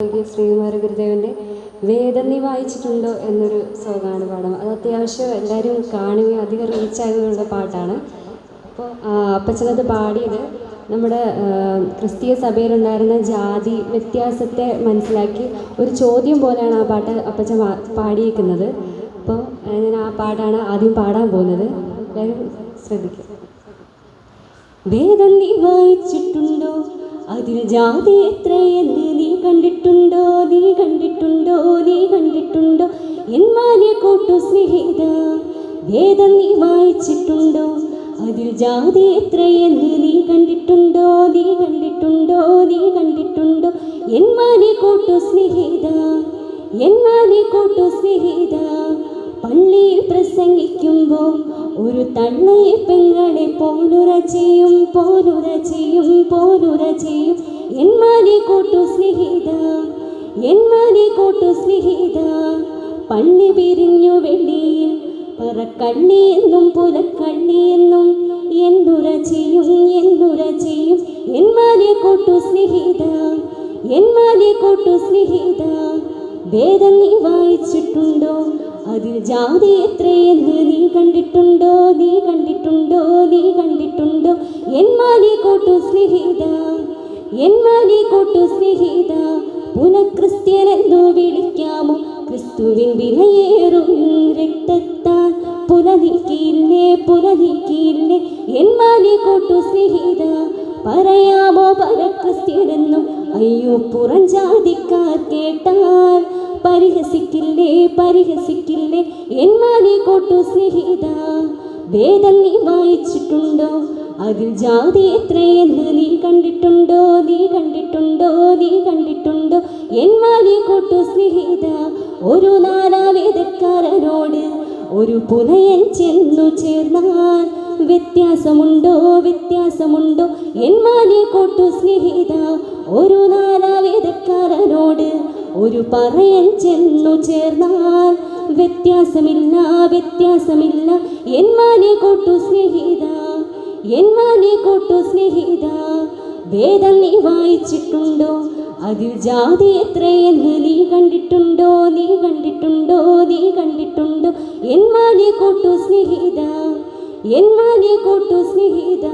ശ്രീകുമാര ഗുരുദേവൻ്റെ വേദം നീ വായിച്ചിട്ടുണ്ടോ എന്നൊരു സോങ്ങാണ് പാടും. അത് അത്യാവശ്യം എല്ലാവരും കാണുകയും അധികം റീച്ചാകുകയുള്ള പാട്ടാണ്. അപ്പോൾ അപ്പച്ചനത് പാടിയത് നമ്മുടെ ക്രിസ്തീയ സഭയിലുണ്ടായിരുന്ന ജാതി വ്യത്യാസത്തെ മനസ്സിലാക്കി ഒരു ചോദ്യം പോലെയാണ് ആ പാട്ട് അപ്പച്ചൻ പാടിയിരിക്കുന്നത്. അപ്പോൾ ഞാൻ ആ പാട്ടാണ് ആദ്യം പാടാൻ പോകുന്നത്. എല്ലാവരും ശ്രദ്ധിക്കും. വേദം നീ വായിച്ചിട്ടുണ്ടോ, അതിൽ ജാതി എത്രയെന്ന് നീ കണ്ടിട്ടുണ്ടോ, നീ കണ്ടിട്ടുണ്ടോ, നീ കണ്ടിട്ടുണ്ടോ എന്മാനെ കൂട്ടു സ്നേഹിത. വേദം നീ വായിച്ചിട്ടുണ്ടോ, അതിൽ ജാതി എത്രയെന്ന് നീ കണ്ടിട്ടുണ്ടോ, നീ കണ്ടിട്ടുണ്ടോ, നീ കണ്ടിട്ടുണ്ടോ എന്മാനെ കൂട്ടു സ്നേഹിത, എന്മാനെ കൂട്ടു സ്നേഹിത. പള്ളിയിൽ പ്രസംഗിക്കുമ്പോൾ ഒരു തള്ളയെ പെങ്ങളെ പോലുറ ചെയ്യും, പോലുറ ചെയ്യും, പോലുറ ചെയ്യും എന്മാനെ കൂട്ടു സ്നേഹിത, എന്മാനെ കൂട്ടു സ്നേഹിത. പള്ളി പിരിഞ്ഞു വെള്ളിയിൽ പറക്കണ്ണി എന്നും പുലക്കണ്ണി എന്നും എന്നുറ ചെയ്യും, എന്നുറ ചെയ്യും എന്മാനെ കൂട്ടു സ്നേഹിത, എന്മാനെ കൂട്ടു സ്നേഹിത. വേദം നീ വായിച്ചിട്ടുണ്ടോ, അതിൽ ജാതി എത്രയെന്ന് നീ കണ്ടിട്ടുണ്ടോ, നീ കണ്ടിട്ടുണ്ടോ, നീ കണ്ടിട്ടുണ്ടോ എന്മാനെ കൂട്ടു സ്നേഹിത, എന്മാനെ കൂട്ടു സ്നേഹിത. പുനഃക്രിസ്ത്യനെന്നു വിളിക്കാമോ, ക്രിസ്തുവിൻ വിലയേറും രക്തത്താൽ പുലനീക്കിയില്ലേ, പുലനീക്കിയില്ലേ എന്മാനെ കൂട്ടു സ്നേഹിത. പറയാമോ പരക്രിസ്ത്യനെന്നും, അയ്യോ പുറം ജാതിക്കാർ കേട്ടാൽ പരിഹസിക്കില്ലേ, പരിഹസിക്കില്ലേ എന്മാനെ കൂട്ടു സ്നേഹിത. വേദം നീ വായിച്ചിട്ടുണ്ടോ, അതിൽ ജാതി എത്രയെന്ന് നീ കണ്ടിട്ടുണ്ടോ, നീ കണ്ടിട്ടുണ്ടോ, നീ കണ്ടിട്ടുണ്ടോ എന്മാനെ കൂട്ടു സ്നേഹിത. ഒരു നാലാവേദക്കാരനോട് ഒരു പുലയൻ ചെന്നു ചേർന്നാൽ വ്യത്യാസമുണ്ടോ, വ്യത്യാസമുണ്ടോ എന്മാനെ കൂട്ടു സ്നേഹിത. ഒരു നാലാവേദക്കാരനോട് ഒരു പറയൻ ചെന്നു ചേർന്നാൽ വ്യത്യാസമില്ല, വ്യത്യാസമില്ല എന്മാനെ കൂട്ടു സ്നേഹിത, എന്മാനെ കൂട്ടു സ്നേഹിത. വേദം നീ വായിച്ചിട്ടുണ്ടോ, അതിൽ ജാതി എത്രയെന്ന് നീ കണ്ടിട്ടുണ്ടോ, നീ കണ്ടിട്ടുണ്ടോ, നീ കണ്ടിട്ടുണ്ടോ എന്മാനെ കൂട്ടു സ്നേഹിത, എന്മാനെ കൂട്ടു സ്നേഹിത.